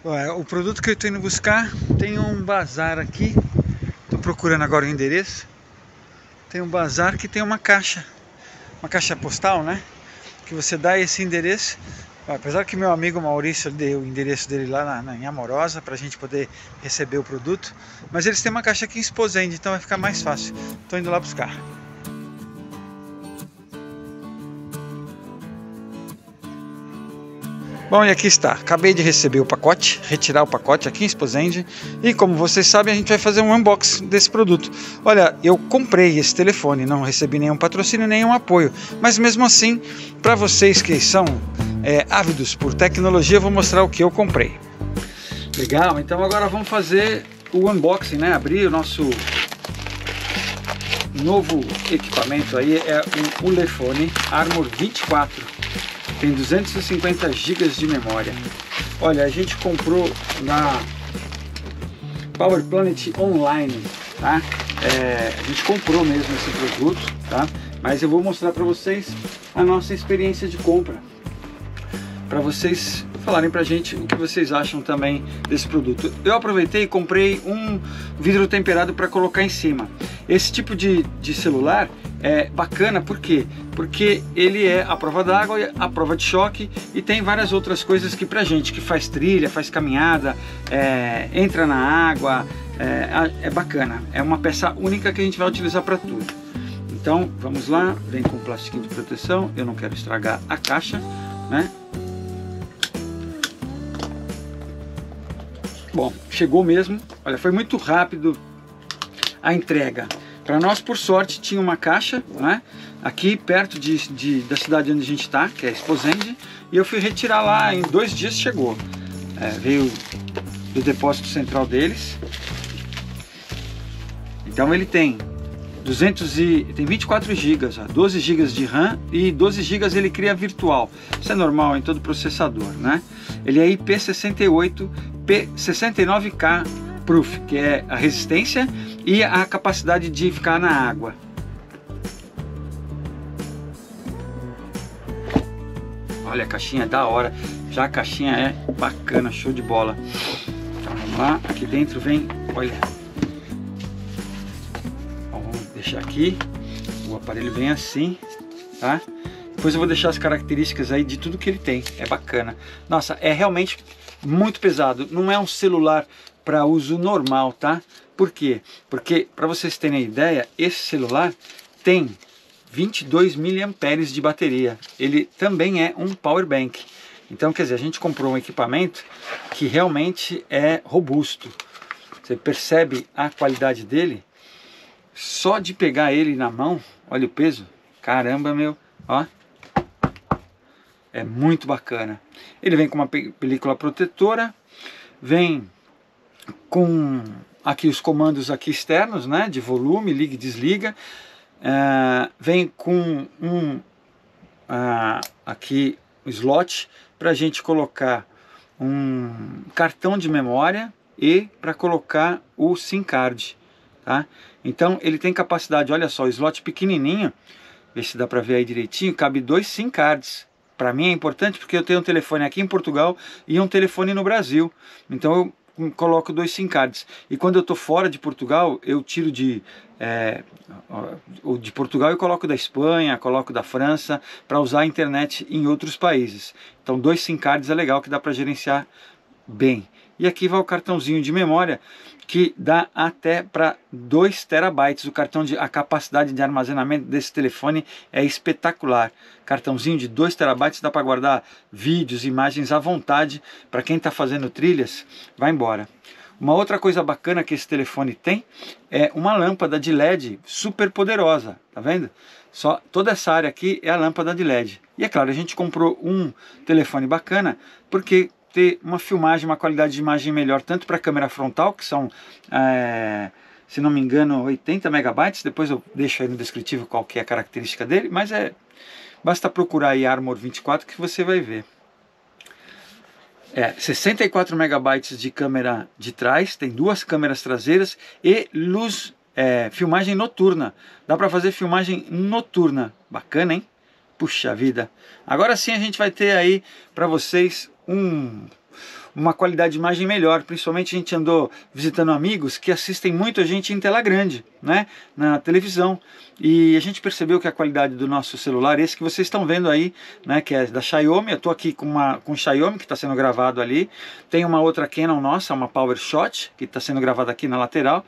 O produto que eu estou indo buscar tem um bazar aqui. Estou procurando agora o endereço. Tem um bazar que tem uma caixa postal, né? Que você dá esse endereço. Apesar que meu amigo Maurício deu o endereço dele lá em Amorosa para a gente poder receber o produto. Mas eles têm uma caixa aqui em Esposende, então vai ficar mais fácil. Estou indo lá buscar. Bom, e aqui está, acabei de receber o pacote, retirar o pacote aqui em Esposende. E como vocês sabem, a gente vai fazer um unboxing desse produto. Olha, eu comprei esse telefone, não recebi nenhum patrocínio, nenhum apoio. Mas mesmo assim, para vocês que são ávidos por tecnologia, eu vou mostrar o que eu comprei. Legal, então agora vamos fazer o unboxing, né? Abrir o nosso novo equipamento aí, é o Ulefone Armor 24. Tem 250 GB de memória. Olha, a gente comprou na Power Planet Online, tá? A gente comprou mesmo esse produto, tá? Mas eu vou mostrar para vocês a nossa experiência de compra, para vocês falarem pra gente o que vocês acham também desse produto. Eu aproveitei e comprei um vidro temperado para colocar em cima. Esse tipo de celular é bacana, por quê? Porque ele é a prova d'água, a prova de choque e tem várias outras coisas que pra gente que faz trilha, faz caminhada, entra na água, é bacana. É uma peça única que a gente vai utilizar para tudo. Então vamos lá, vem com plastiquinho de proteção, eu não quero estragar a caixa, né? Bom, chegou mesmo, olha, foi muito rápido a entrega. Para nós, por sorte, tinha uma caixa, né, aqui perto da cidade onde a gente está, que é Esposende, e eu fui retirar lá, em 2 dias chegou. Veio do depósito central deles. Então ele tem 24 GB, 12 GB de RAM e 12 GB ele cria virtual. Isso é normal em todo processador, né? Ele é IP68 P69K Proof, que é a resistência e a capacidade de ficar na água. Olha, a caixinha é da hora, já a caixinha é bacana, show de bola. Então vamos lá, aqui dentro vem, olha, vamos deixar aqui, o aparelho vem assim, tá? Depois eu vou deixar as características aí de tudo que ele tem, é bacana. Nossa, é realmente muito pesado, não é um celular para uso normal, tá? Por quê? Porque, para vocês terem ideia, esse celular tem 22 mAh de bateria. Ele também é um power bank. Então, quer dizer, a gente comprou um equipamento que realmente é robusto. Você percebe a qualidade dele só de pegar ele na mão. Olha o peso. Caramba, meu. Ó. É muito bacana. Ele vem com uma película protetora. Vem com aqui os comandos aqui externos, né, de volume, liga e desliga. Vem com aqui o slot para a gente colocar um cartão de memória e para colocar o SIM card, tá? Então ele tem capacidade, olha só, o slot pequenininho, vê se dá para ver aí direitinho, cabe 2 SIM cards. Para mim é importante porque eu tenho um telefone aqui em Portugal e um telefone no Brasil, então eu coloco 2 SIM cards. E quando eu estou fora de Portugal, eu tiro de Portugal e coloco da Espanha, coloco da França, para usar a internet em outros países. Então 2 SIM cards é legal, que dá para gerenciar bem. E aqui vai o cartãozinho de memória, que dá até para 2 terabytes. A capacidade de armazenamento desse telefone é espetacular. Cartãozinho de 2 terabytes dá para guardar vídeos, imagens à vontade. Para quem está fazendo trilhas, vai embora. Uma outra coisa bacana que esse telefone tem é uma lâmpada de LED super poderosa, tá vendo? Toda essa área aqui é a lâmpada de LED. E é claro, a gente comprou um telefone bacana porque ter uma filmagem, uma qualidade de imagem melhor, tanto para a câmera frontal, que são, se não me engano, 80 megabytes, depois eu deixo aí no descritivo qual que é a característica dele, mas basta procurar aí Armor 24 que você vai ver. 64 megabytes de câmera de trás, tem 2 câmeras traseiras e luz, filmagem noturna. Dá para fazer filmagem noturna, bacana, hein? Puxa vida. Agora sim a gente vai ter aí para vocês uma qualidade de imagem melhor. Principalmente a gente andou visitando amigos que assistem muito a gente em tela grande, né, na televisão, e a gente percebeu que a qualidade do nosso celular, esse que vocês estão vendo aí, né, que é da Xiaomi, eu estou aqui com um Xiaomi que está sendo gravado ali, tem uma outra Canon nossa, uma PowerShot, que está sendo gravada aqui na lateral,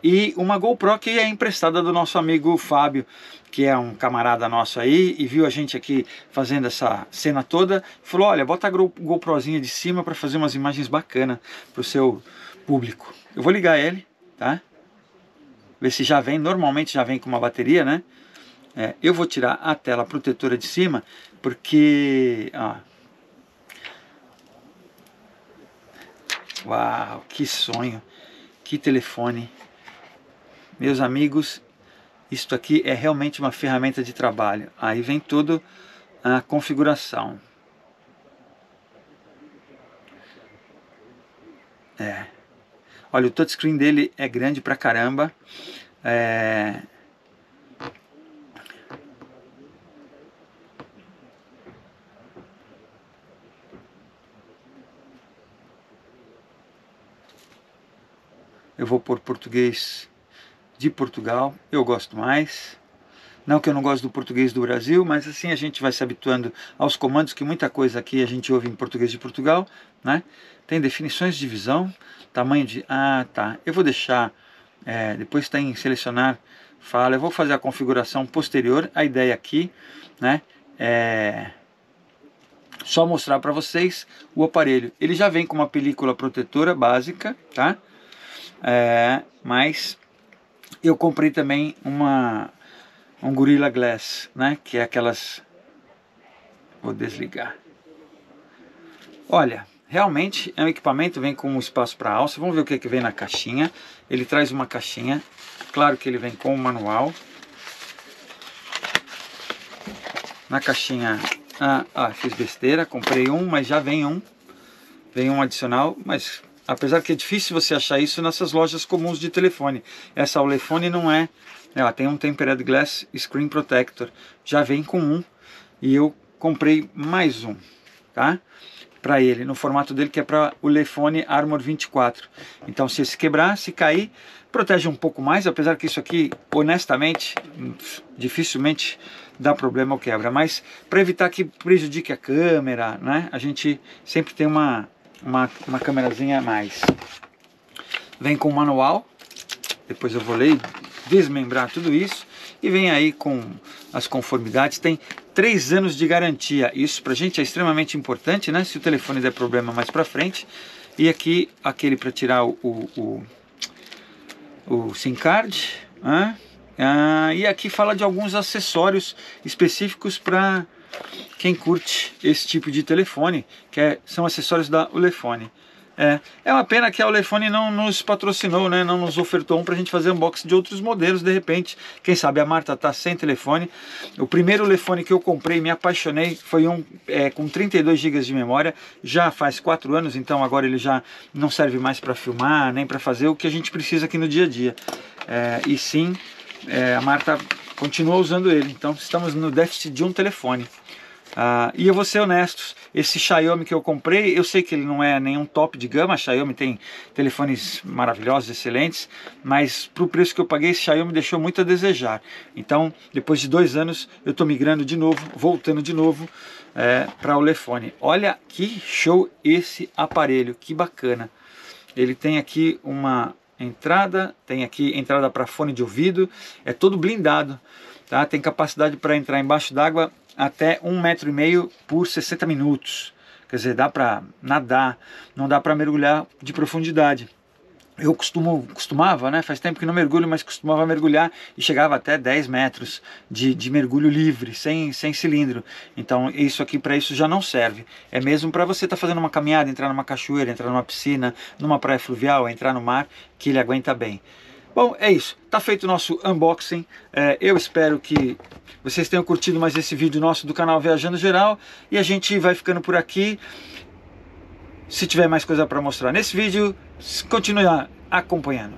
e uma GoPro que é emprestada do nosso amigo Fábio, que é um camarada nosso aí, e viu a gente aqui fazendo essa cena toda, falou, olha, bota a GoProzinha de cima para fazer umas imagens bacanas para o seu público. Eu vou ligar ele, tá? Ver se já vem, normalmente já vem com uma bateria, né? Eu vou tirar a tela protetora de cima, porque... Ó, uau, que sonho, que telefone. Meus amigos, isto aqui é realmente uma ferramenta de trabalho. Aí vem toda a configuração. Olha, o touchscreen dele é grande pra caramba. Eu vou pôr português de Portugal, eu gosto mais. Não que eu não gosto do português do Brasil, mas assim a gente vai se habituando aos comandos, que muita coisa aqui a gente ouve em português de Portugal, né? Tem definições de visão, tamanho de... Ah, tá. Eu vou deixar, depois tem selecionar, fala, eu vou fazer a configuração posterior. A ideia aqui, né, é só mostrar para vocês o aparelho. Ele já vem com uma película protetora básica, tá? Mas eu comprei também um Gorilla Glass, né? Que é aquelas... Vou desligar. Olha, realmente é um equipamento, vem com um espaço para alça. Vamos ver o que vem na caixinha. Ele traz uma caixinha, claro que ele vem com um manual. Na caixinha, fiz besteira, comprei um, mas já vem um adicional, mas apesar que é difícil você achar isso nessas lojas comuns de telefone. Essa Ulefone não é, ela tem um Tempered Glass Screen Protector, já vem com um, e eu comprei mais um, tá? Para ele, no formato dele, que é para o Ulefone Armor 24. Então se esse quebrar, se cair, protege um pouco mais, apesar que isso aqui, honestamente, dificilmente dá problema ou quebra. Mas para evitar que prejudique a câmera, né, a gente sempre tem uma câmerazinha a mais. Vem com o manual, depois eu vou ler e desmembrar tudo isso, e vem aí com as conformidades. Tem 3 anos de garantia, isso pra gente é extremamente importante, né, se o telefone der problema mais pra frente. E aqui, aquele para tirar o SIM card, e aqui fala de alguns acessórios específicos para quem curte esse tipo de telefone, são acessórios da Ulefone. É uma pena que a Ulefone não nos patrocinou, né? Não nos ofertou um para a gente fazer unboxing de outros modelos, de repente. Quem sabe a Marta tá sem telefone. O primeiro Ulefone que eu comprei, me apaixonei, foi um com 32 GB de memória, já faz 4 anos, então agora ele já não serve mais para filmar, nem para fazer o que a gente precisa aqui no dia a dia. E sim, a Marta continua usando ele, então estamos no déficit de um telefone. E eu vou ser honesto, esse Xiaomi que eu comprei, eu sei que ele não é nenhum top de gama. A Xiaomi tem telefones maravilhosos, excelentes, mas para o preço que eu paguei, esse Xiaomi deixou muito a desejar. Então, depois de 2 anos, eu estou migrando de novo, voltando de novo para o Ulefone. Olha que show esse aparelho, que bacana. Ele tem aqui uma entrada, tem aqui entrada para fone de ouvido, é todo blindado, tá? Tem capacidade para entrar embaixo d'água até 1,5 m por 60 minutos. Quer dizer, dá para nadar, não dá para mergulhar de profundidade. Eu costumava, né, faz tempo que não mergulho, mas costumava mergulhar e chegava até 10 metros de mergulho livre, sem cilindro. Então isso aqui, para isso já não serve. É mesmo para você estar fazendo uma caminhada, entrar numa cachoeira, entrar numa piscina, numa praia fluvial, entrar no mar, que ele aguenta bem. Bom, é isso. Tá feito o nosso unboxing. Eu espero que vocês tenham curtido mais esse vídeo nosso do canal Viajando Geral. E a gente vai ficando por aqui. Se tiver mais coisa para mostrar nesse vídeo, continue acompanhando.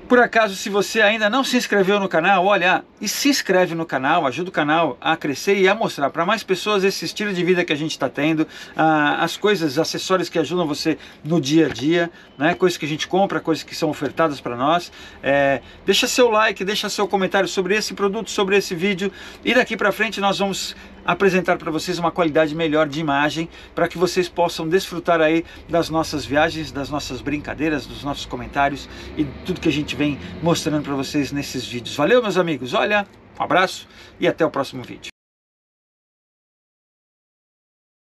Por acaso, se você ainda não se inscreveu no canal, olha, e se inscreve no canal, ajuda o canal a crescer e a mostrar para mais pessoas esse estilo de vida que a gente está tendo, as coisas, acessórios que ajudam você no dia a dia, né? Coisas que a gente compra, coisas que são ofertadas para nós. Deixa seu like, deixa seu comentário sobre esse produto, sobre esse vídeo, e daqui para frente nós vamos apresentar para vocês uma qualidade melhor de imagem, para que vocês possam desfrutar aí das nossas viagens, das nossas brincadeiras, dos nossos comentários e tudo que a gente vem mostrando para vocês nesses vídeos. Valeu, meus amigos, olha, um abraço e até o próximo vídeo.